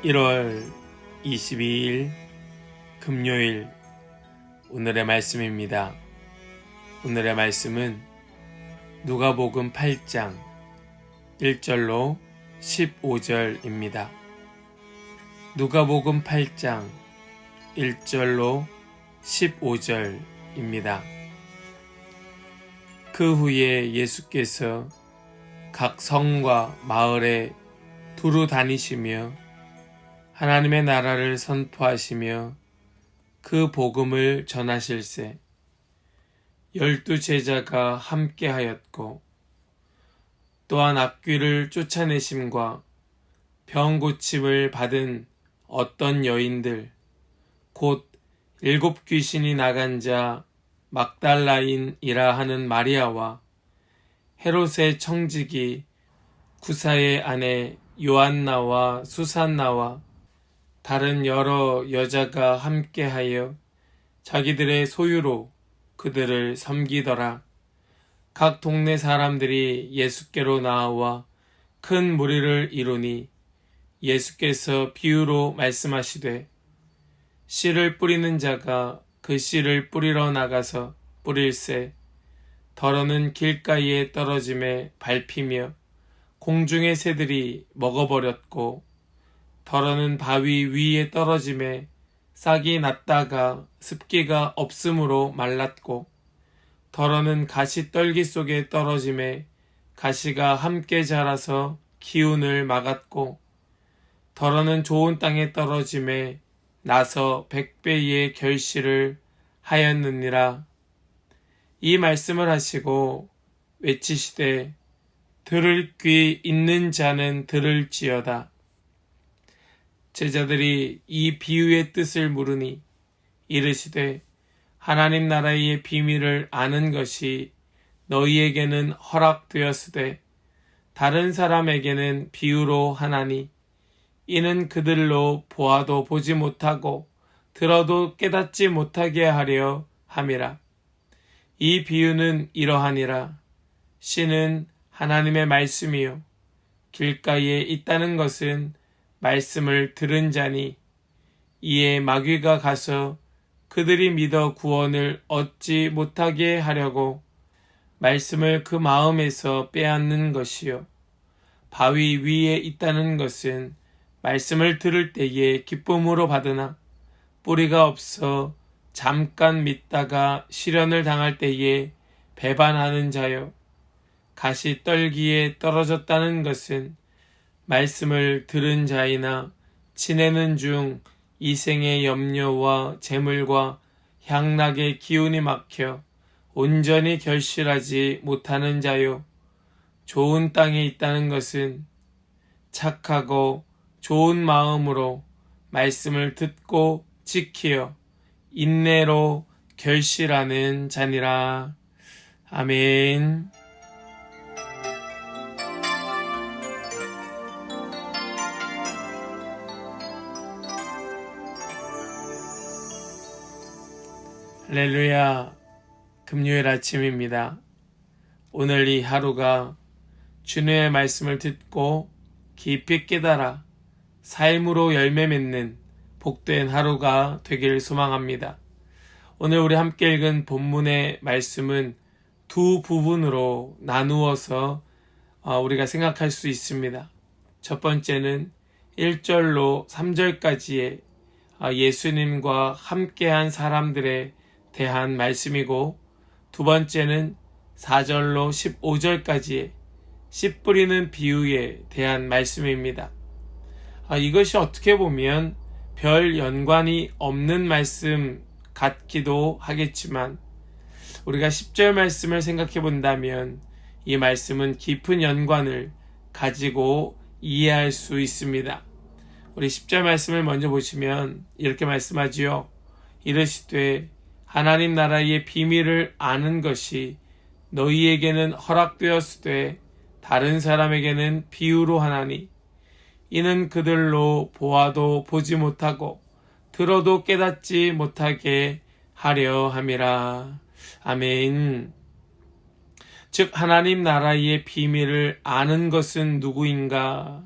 1월 22일 금요일 오늘의 말씀입니다. 오늘의 말씀은 누가복음 8장 1절로 15절입니다. 누가복음 8장 1절로 15절입니다. 그 후에 예수께서 각 성과 마을에 두루 다니시며 하나님의 나라를 선포하시며 그 복음을 전하실세 12 제자가 함께하였고 또한 악귀를 쫓아내심과 병 고침을 받은 어떤 여인들 곧 7 귀신이 나간 자 막달라인이라 하는 마리아와 헤롯의 청지기 구사의 아내 요한나와 수산나와 다른 여러 여자가 함께하여 자기들의 소유로 그들을 섬기더라. 각 동네 사람들이 예수께로 나와 큰 무리를 이루니 예수께서 비유로 말씀하시되 씨를 뿌리는 자가 그 씨를 뿌리러 나가서 뿌릴새 더러는 길가에 떨어짐에 밟히며 공중의 새들이 먹어버렸고 더러는 바위 위에 떨어짐에 싹이 났다가 습기가 없으므로 말랐고 더러는 가시떨기 속에 떨어짐에 가시가 함께 자라서 기운을 막았고 더러는 좋은 땅에 떨어짐에 나서 100배의 결실을 하였느니라. 이 말씀을 하시고 외치시되 들을 귀 있는 자는 들을지어다. 제자들이 이 비유의 뜻을 물으니 이르시되 하나님 나라의 비밀을 아는 것이 너희에게는 허락되었으되 다른 사람에게는 비유로 하나니 이는 그들로 보아도 보지 못하고 들어도 깨닫지 못하게 하려 함이라. 이 비유는 이러하니라. 씨는 하나님의 말씀이요 길가에 있다는 것은 말씀을 들은 자니 이에 마귀가 가서 그들이 믿어 구원을 얻지 못하게 하려고 말씀을 그 마음에서 빼앗는 것이요 바위 위에 있다는 것은 말씀을 들을 때에 기쁨으로 받으나 뿌리가 없어 잠깐 믿다가 시련을 당할 때에 배반하는 자요 가시 떨기에 떨어졌다는 것은 말씀을 들은 자이나 지내는 중 이생의 염려와 재물과 향락의 기운이 막혀 온전히 결실하지 못하는 자요 좋은 땅에 있다는 것은 착하고 좋은 마음으로 말씀을 듣고 지키어 인내로 결실하는 자니라. 아멘. 할렐루야. 금요일 아침입니다. 오늘 이 하루가 주님의 말씀을 듣고 깊이 깨달아 삶으로 열매 맺는 복된 하루가 되길 소망합니다. 오늘 우리 함께 읽은 본문의 말씀은 두 부분으로 나누어서 우리가 생각할 수 있습니다. 첫 번째는 1절로 3절까지의 예수님과 함께한 사람들의 대한 말씀이고 두 번째는 4절로 15절까지의 씨 뿌리는 비유에 대한 말씀입니다. 이것이 어떻게 보면 별 연관이 없는 말씀 같기도 하겠지만 우리가 10절 말씀을 생각해 본다면 이 말씀은 깊은 연관을 가지고 이해할 수 있습니다. 우리 10절 말씀을 먼저 보시면 이렇게 말씀하지요. 이르시되 하나님 나라의 비밀을 아는 것이 너희에게는 허락되었으되 다른 사람에게는 비유로 하나니 이는 그들로 보아도 보지 못하고 들어도 깨닫지 못하게 하려 함이라. 아멘. 즉 하나님 나라의 비밀을 아는 것은 누구인가?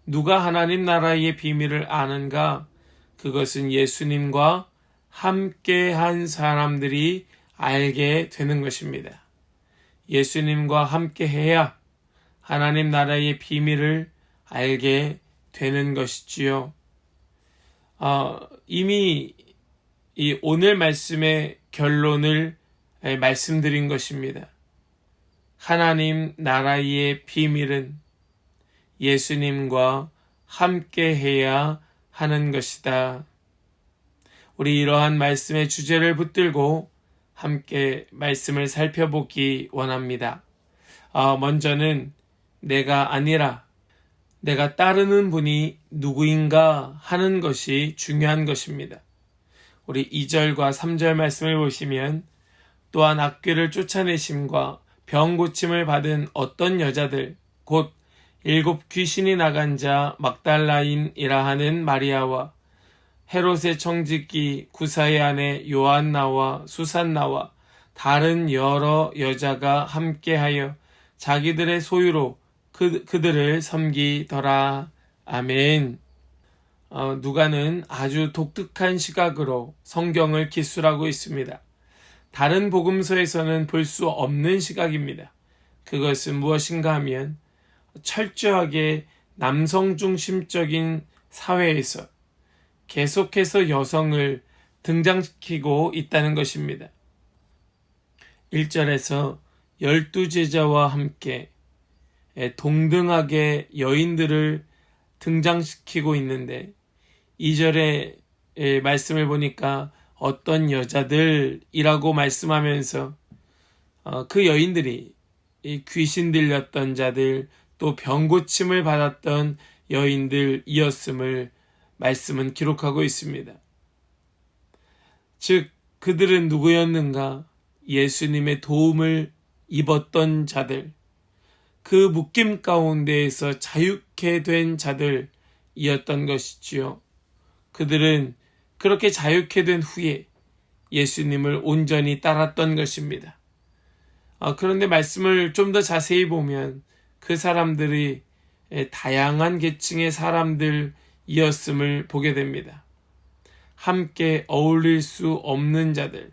누가 하나님 나라의 비밀을 아는가? 그것은 예수님과 함께한 사람들이 알게 되는 것입니다. 예수님과 함께해야 하나님 나라의 비밀을 알게 되는 것이지요. 이미 이 오늘 말씀의 결론을 말씀드린 것입니다. 하나님 나라의 비밀은 예수님과 함께해야 하는 것이다. 우리 이러한 말씀의 주제를 붙들고 함께 말씀을 살펴보기 원합니다. 먼저는 내가 아니라 내가 따르는 분이 누구인가 하는 것이 중요한 것입니다. 우리 2절과 3절 말씀을 보시면 또한 악귀를 쫓아내심과 병 고침을 받은 어떤 여자들 곧 7 귀신이 나간 자 막달라인이라 하는 마리아와 헤롯의 청지기 구사의 아내 요한나와 수산나와 다른 여러 여자가 함께하여 자기들의 소유로 그들을 섬기더라. 아멘. 누가는 아주 독특한 시각으로 성경을 기술하고 있습니다. 다른 복음서에서는 볼 수 없는 시각입니다. 그것은 무엇인가 하면 철저하게 남성 중심적인 사회에서 계속해서 여성을 등장시키고 있다는 것입니다. 1절에서 12제자와 함께 동등하게 여인들을 등장시키고 있는데 2절의 말씀을 보니까 어떤 여자들이라고 말씀하면서 그 여인들이 귀신 들렸던 자들 또 병고침을 받았던 여인들이었음을 말씀은 기록하고 있습니다. 즉 그들은 누구였는가? 예수님의 도움을 입었던 자들, 그 묶임 가운데에서 자유케 된 자들이었던 것이지요. 그들은 그렇게 자유케 된 후에 예수님을 온전히 따랐던 것입니다. 그런데 말씀을 좀 더 자세히 보면 그 사람들이 다양한 계층의 사람들이었음을 보게 됩니다. 함께 어울릴 수 없는 자들,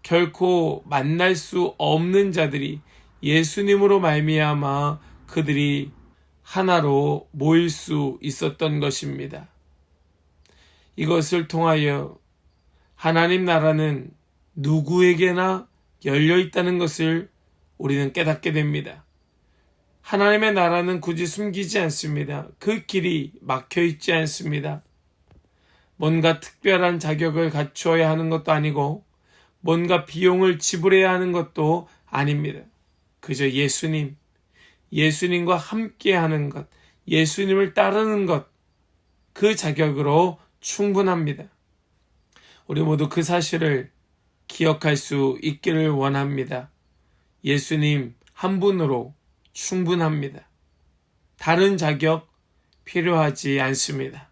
결코 만날 수 없는 자들이 예수님으로 말미암아 그들이 하나로 모일 수 있었던 것입니다. 이것을 통하여 하나님 나라는 누구에게나 열려 있다는 것을 우리는 깨닫게 됩니다. 하나님의 나라는 굳이 숨기지 않습니다. 그 길이 막혀 있지 않습니다. 뭔가 특별한 자격을 갖추어야 하는 것도 아니고 뭔가 비용을 지불해야 하는 것도 아닙니다. 그저 예수님과 함께하는 것, 예수님을 따르는 것, 그 자격으로 충분합니다. 우리 모두 그 사실을 기억할 수 있기를 원합니다. 예수님 한 분으로 충분합니다. 다른 자격 필요하지 않습니다.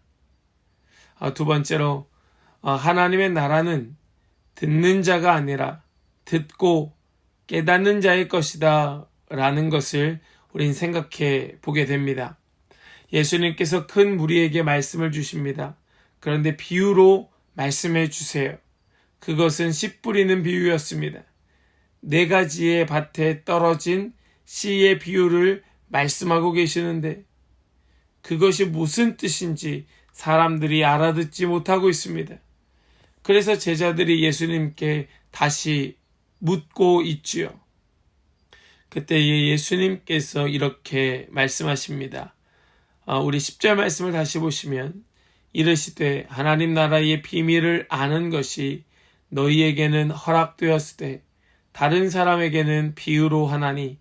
두 번째로 하나님의 나라는 듣는 자가 아니라 듣고 깨닫는 자의 것이다 라는 것을 우린 생각해 보게 됩니다. 예수님께서 큰 무리에게 말씀을 주십니다. 그런데 비유로 말씀해 주세요. 그것은 씨 뿌리는 비유였습니다. 4가지의 밭에 떨어진 씨의 비유를 말씀하고 계시는데 그것이 무슨 뜻인지 사람들이 알아듣지 못하고 있습니다. 그래서 제자들이 예수님께 다시 묻고 있지요. 그때 예수님께서 이렇게 말씀하십니다. 우리 10절 말씀을 다시 보시면 이르시되 하나님 나라의 비밀을 아는 것이 너희에게는 허락되었으되 다른 사람에게는 비유로 하나니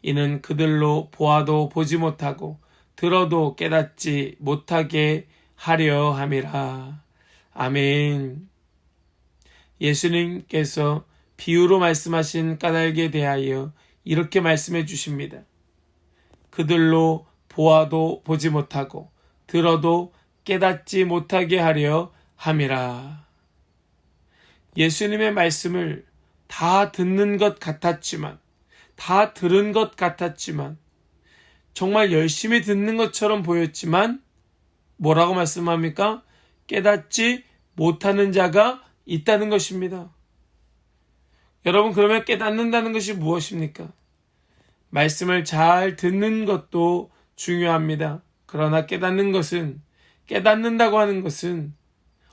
이는 그들로 보아도 보지 못하고 들어도 깨닫지 못하게 하려 함이라. 아멘. 예수님께서 비유로 말씀하신 까닭에 대하여 이렇게 말씀해 주십니다. 그들로 보아도 보지 못하고 들어도 깨닫지 못하게 하려 함이라. 예수님의 말씀을 다 듣는 것 같았지만, 다 들은 것 같았지만 정말 열심히 듣는 것처럼 보였지만 뭐라고 말씀합니까? 깨닫지 못하는 자가 있다는 것입니다. 여러분, 그러면 깨닫는다는 것이 무엇입니까? 말씀을 잘 듣는 것도 중요합니다. 그러나 깨닫는다고 하는 것은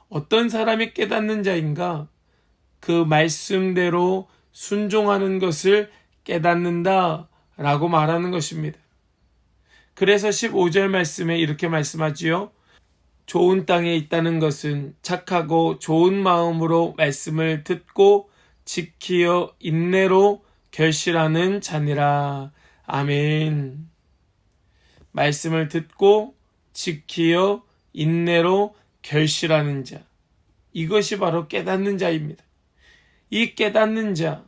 어떤 사람이 깨닫는 자인가? 그 말씀대로 순종하는 것을 깨닫는다라고 말하는 것입니다. 그래서 15절 말씀에 이렇게 말씀하지요. 좋은 땅에 있다는 것은 착하고 좋은 마음으로 말씀을 듣고 지키어 인내로 결실하는 자니라. 아멘. 말씀을 듣고 지키어 인내로 결실하는 자. 이것이 바로 깨닫는 자입니다. 이 깨닫는 자,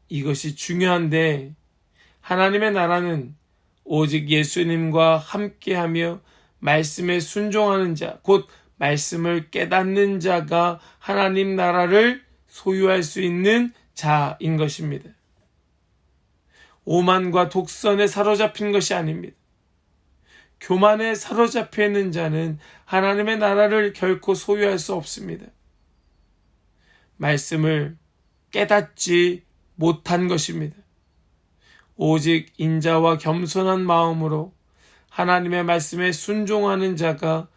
이것이 중요한데 하나님의 나라는 오직 예수님과 함께하며 말씀에 순종하는 자, 곧 말씀을 깨닫는 자가 하나님 나라를 소유할 수 있는 자인 것입니다. 오만과 독선에 사로잡힌 것이 아닙니다. 교만에 사로잡혀 있는 자는 하나님의 나라를 결코 소유할 수 없습니다. 말씀을 깨닫지 못한 것입니다. 오직 인자와 겸손한 마음으로 하나님의 말씀에 순종하는 자가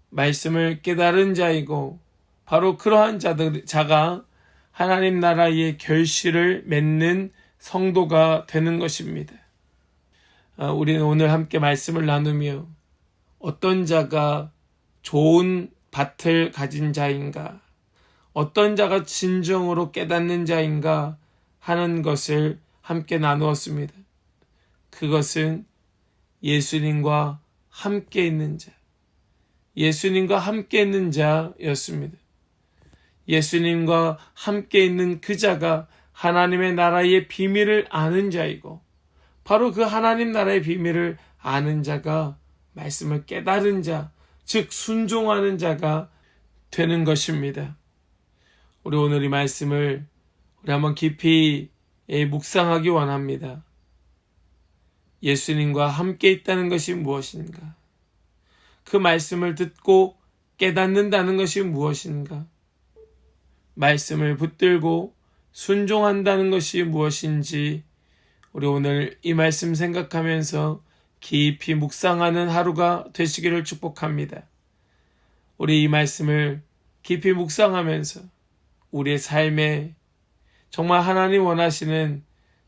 말씀을 깨달은 자이고, 바로 그러한 자가 하나님 나라의 결실을 맺는 성도가 되는 것입니다. 우리는 오늘 함께 말씀을 나누며 어떤 자가 좋은 밭을 가진 자인가, 어떤 자가 진정으로 깨닫는 자인가 하는 것을 함께 나누었습니다. 그것은 예수님과 함께 있는 자, 예수님과 함께 있는 자였습니다. 예수님과 함께 있는 그 자가 하나님의 나라의 비밀을 아는 자이고, 바로 그 하나님 나라의 비밀을 아는 자가 말씀을 깨달은 자, 즉 순종하는 자가 되는 것입니다. 우리 오늘 이 말씀을 우리 한번 깊이 묵상하기 원합니다. 예수님과 함께 있다는 것이 무엇인가? 그 말씀을 듣고 깨닫는다는 것이 무엇인가? 말씀을 붙들고 순종한다는 것이 무엇인지 우리 오늘 이 말씀 생각하면서 깊이 묵상하는 하루가 되시기를 축복합니다. 우리 이 말씀을 깊이 묵상하면서 우리의 삶에 정말 하나님 원하시는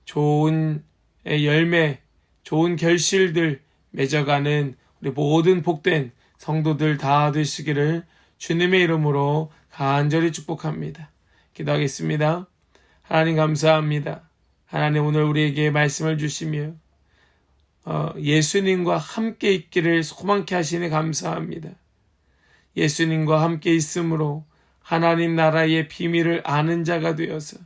좋은 열매, 좋은 결실들 맺어가는 우리 모든 복된 성도들 다 되시기를 주님의 이름으로 간절히 축복합니다. 기도하겠습니다. 하나님 감사합니다. 하나님 오늘 우리에게 말씀을 주시며 예수님과 함께 있기를 소망케 하시니 감사합니다. 예수님과 함께 있으므로 하나님 나라의 비밀을 아는 자가 되어서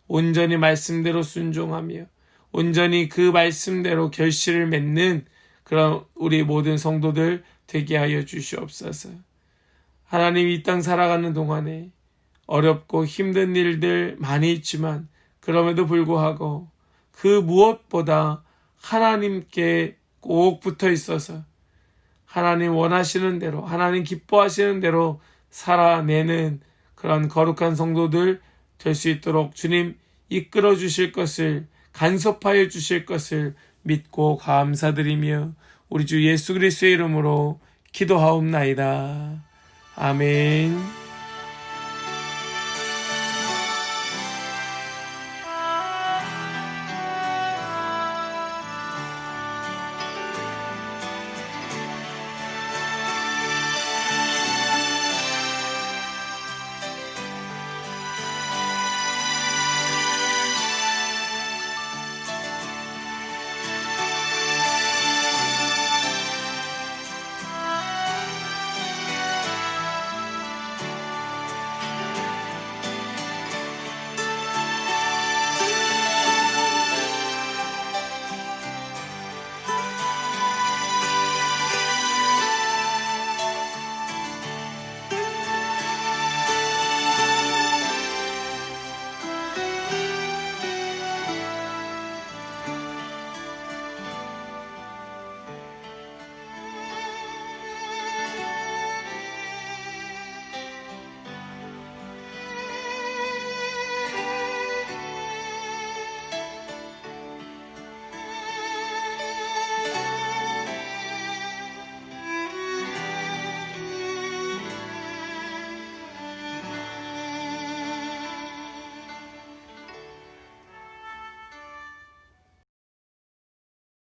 온전히 말씀대로 순종하며 온전히 그 말씀대로 결실을 맺는 그런 우리 모든 성도들 되게 하여 주시옵소서. 하나님 이 땅 살아가는 동안에 어렵고 힘든 일들 많이 있지만 그럼에도 불구하고 그 무엇보다 하나님께 꼭 붙어 있어서 하나님 원하시는 대로, 하나님 기뻐하시는 대로 살아내는 그런 거룩한 성도들 될 수 있도록 주님 이끌어 주실 것을, 간섭하여 주실 것을 믿고 감사드리며 우리 주 예수 그리스도의 이름으로 기도하옵나이다. 아멘.